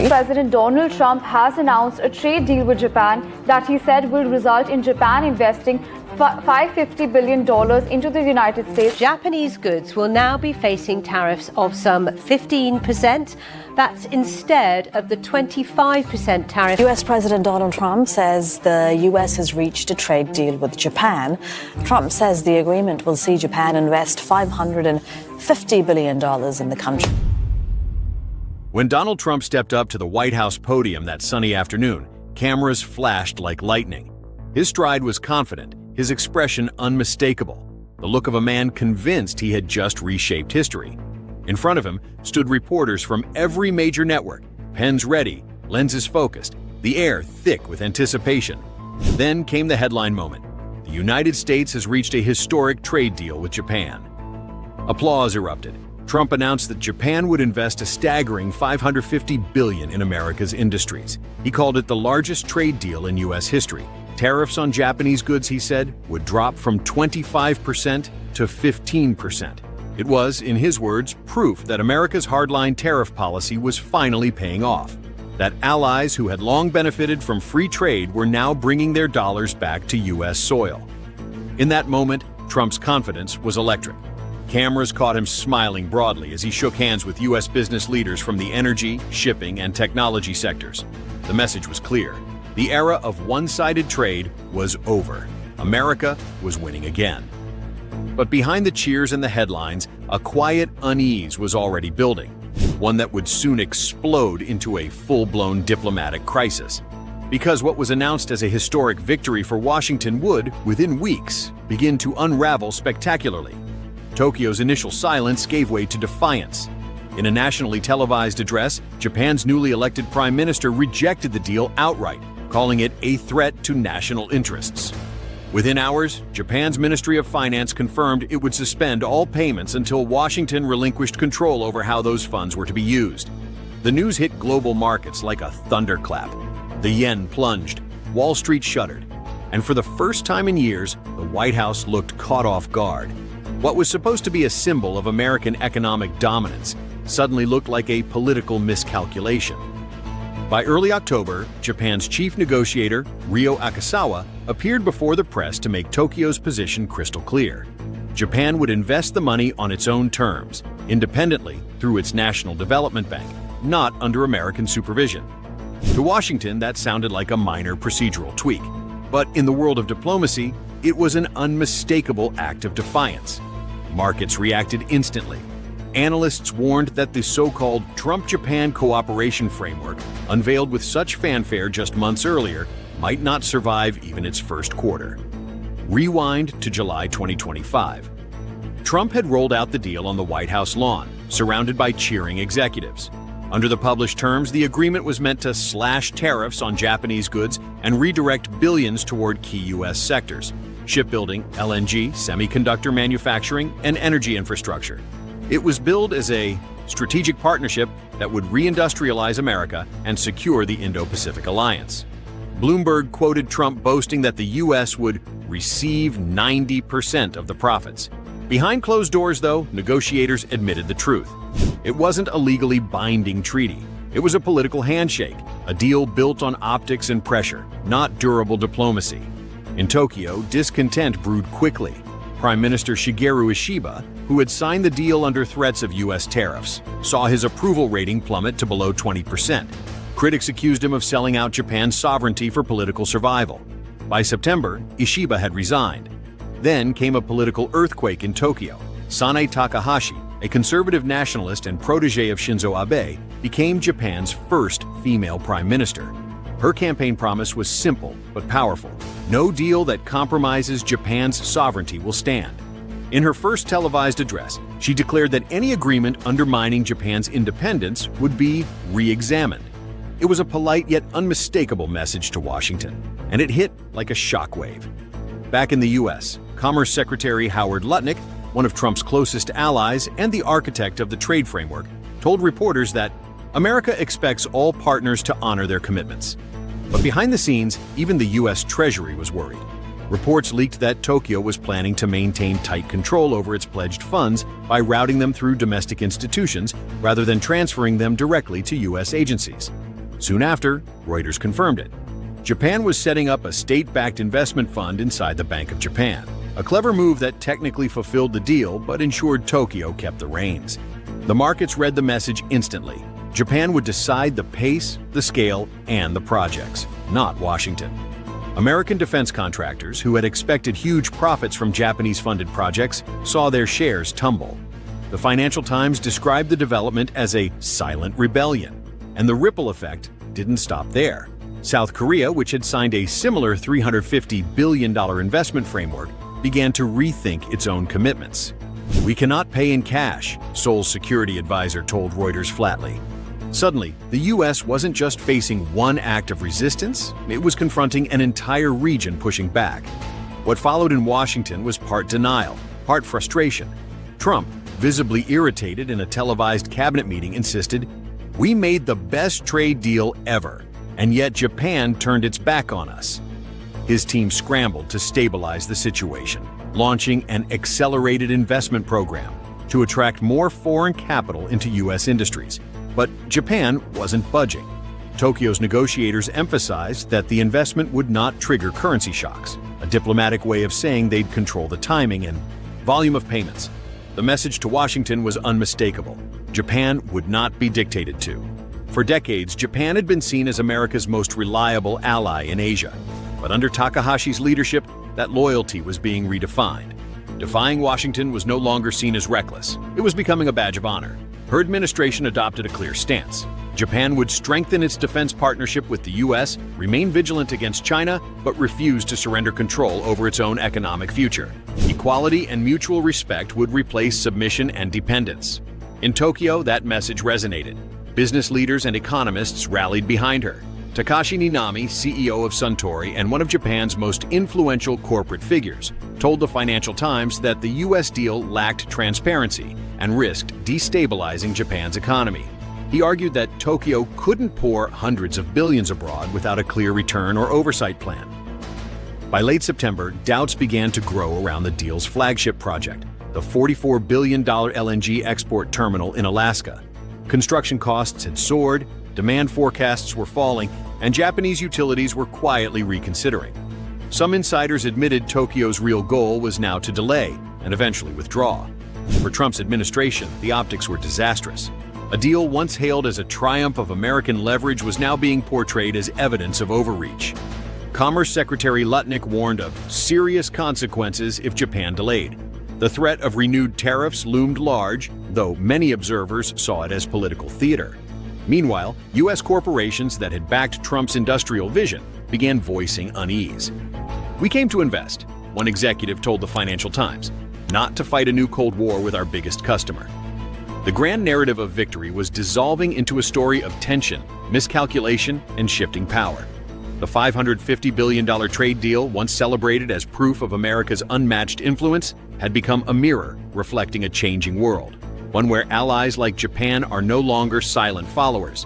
country. President Donald Trump has announced a trade deal with Japan that he said will result in Japan investing $550 billion into the United States. Japanese goods will now be facing tariffs of some 15%. That's instead of the 25% tariff. U.S. President Donald Trump says the U.S. has reached a trade deal with Japan. Trump says the agreement will see Japan invest $550 billion in the country. When Donald Trump stepped up to the White House podium that sunny afternoon, cameras flashed like lightning. His stride was confident, his expression unmistakable, the look of a man convinced he had just reshaped history. In front of him stood reporters from every major network, pens ready, lenses focused, the air thick with anticipation. Then came the headline moment. The United States has reached a historic trade deal with Japan. Applause erupted. Trump announced that Japan would invest a staggering $550 billion in America's industries. He called it the largest trade deal in U.S. history. Tariffs on Japanese goods, he said, would drop from 25% to 15%. It was, in his words, proof that America's hardline tariff policy was finally paying off, that allies who had long benefited from free trade were now bringing their dollars back to U.S. soil. In that moment, Trump's confidence was electric. Cameras caught him smiling broadly as he shook hands with U.S. business leaders from the energy, shipping, and technology sectors. The message was clear. The era of one-sided trade was over. America was winning again. But behind the cheers and the headlines, a quiet unease was already building, one that would soon explode into a full-blown diplomatic crisis. Because what was announced as a historic victory for Washington would, within weeks, begin to unravel spectacularly. Tokyo's initial silence gave way to defiance. In a nationally televised address, Japan's newly elected prime minister rejected the deal outright, calling it a threat to national interests. Within hours, Japan's Ministry of Finance confirmed it would suspend all payments until Washington relinquished control over how those funds were to be used. The news hit global markets like a thunderclap. The yen plunged, Wall Street shuddered, and for the first time in years, the White House looked caught off guard. What was supposed to be a symbol of American economic dominance suddenly looked like a political miscalculation. By early October, Japan's chief negotiator, Ryo Akasawa, appeared before the press to make Tokyo's position crystal clear. Japan would invest the money on its own terms, independently through its National Development Bank, not under American supervision. To Washington, that sounded like a minor procedural tweak. But in the world of diplomacy, it was an unmistakable act of defiance. Markets reacted instantly. Analysts warned that the so-called Trump-Japan cooperation framework, unveiled with such fanfare just months earlier, might not survive even its first quarter. Rewind to July 2025. Trump had rolled out the deal on the White House lawn, surrounded by cheering executives. Under the published terms, the agreement was meant to slash tariffs on Japanese goods and redirect billions toward key U.S. sectors: shipbuilding, LNG, semiconductor manufacturing, and energy infrastructure. It was billed as a strategic partnership that would reindustrialize America and secure the Indo-Pacific alliance. Bloomberg quoted Trump boasting that the U.S. would receive 90% of the profits. Behind closed doors, though, negotiators admitted the truth. It wasn't a legally binding treaty. It was a political handshake, a deal built on optics and pressure, not durable diplomacy. In Tokyo, discontent brewed quickly. Prime Minister Shigeru Ishiba, who had signed the deal under threats of U.S. tariffs, saw his approval rating plummet to below 20%. Critics accused him of selling out Japan's sovereignty for political survival. By September, Ishiba had resigned. Then came a political earthquake in Tokyo. Sanae Takahashi, a conservative nationalist and protege of Shinzo Abe, became Japan's first female prime minister. Her campaign promise was simple but powerful. No deal that compromises Japan's sovereignty will stand. In her first televised address, she declared that any agreement undermining Japan's independence would be re-examined. It was a polite yet unmistakable message to Washington, and it hit like a shockwave. Back in the U.S., Commerce Secretary Howard Lutnick, one of Trump's closest allies and the architect of the trade framework, told reporters that America expects all partners to honor their commitments. But behind the scenes, even the U.S. Treasury was worried. Reports leaked that Tokyo was planning to maintain tight control over its pledged funds by routing them through domestic institutions rather than transferring them directly to U.S. agencies. Soon after, Reuters confirmed it. Japan was setting up a state-backed investment fund inside the Bank of Japan, a clever move that technically fulfilled the deal but ensured Tokyo kept the reins. The markets read the message instantly. Japan would decide the pace, the scale, and the projects, not Washington. American defense contractors, who had expected huge profits from Japanese-funded projects, saw their shares tumble. The Financial Times described the development as a silent rebellion, and the ripple effect didn't stop there. South Korea, which had signed a similar $350 billion investment framework, began to rethink its own commitments. "We cannot pay in cash," Seoul's security advisor told Reuters flatly. Suddenly, the U.S. wasn't just facing one act of resistance, it was confronting an entire region pushing back. What followed in Washington was part denial, part frustration. Trump, visibly irritated in a televised cabinet meeting, insisted, "We made the best trade deal ever, and yet Japan turned its back on us." His team scrambled to stabilize the situation, launching an accelerated investment program to attract more foreign capital into U.S. industries. But Japan wasn't budging. Tokyo's negotiators emphasized that the investment would not trigger currency shocks, a diplomatic way of saying they'd control the timing and volume of payments. The message to Washington was unmistakable. Japan would not be dictated to. For decades, Japan had been seen as America's most reliable ally in Asia. But under Takahashi's leadership, that loyalty was being redefined. Defying Washington was no longer seen as reckless. It was becoming a badge of honor. Her administration adopted a clear stance. Japan would strengthen its defense partnership with the U.S., remain vigilant against China, but refuse to surrender control over its own economic future. Equality and mutual respect would replace submission and dependence. In Tokyo, that message resonated. Business leaders and economists rallied behind her. Takashi Ninami, CEO of Suntory and one of Japan's most influential corporate figures, told the Financial Times that the U.S. deal lacked transparency and risked destabilizing Japan's economy. He argued that Tokyo couldn't pour hundreds of billions abroad without a clear return or oversight plan. By late September, doubts began to grow around the deal's flagship project, the $44 billion LNG export terminal in Alaska. Construction costs had soared, demand forecasts were falling, and Japanese utilities were quietly reconsidering. Some insiders admitted Tokyo's real goal was now to delay and eventually withdraw. For Trump's administration, the optics were disastrous. A deal once hailed as a triumph of American leverage was now being portrayed as evidence of overreach. Commerce Secretary Lutnick warned of serious consequences if Japan delayed. The threat of renewed tariffs loomed large, though many observers saw it as political theater. Meanwhile, U.S. corporations that had backed Trump's industrial vision began voicing unease. "We came to invest," one executive told the Financial Times, "not to fight a new Cold War with our biggest customer." The grand narrative of victory was dissolving into a story of tension, miscalculation, and shifting power. The $550 billion trade deal, once celebrated as proof of America's unmatched influence, had become a mirror reflecting a changing world, one where allies like Japan are no longer silent followers.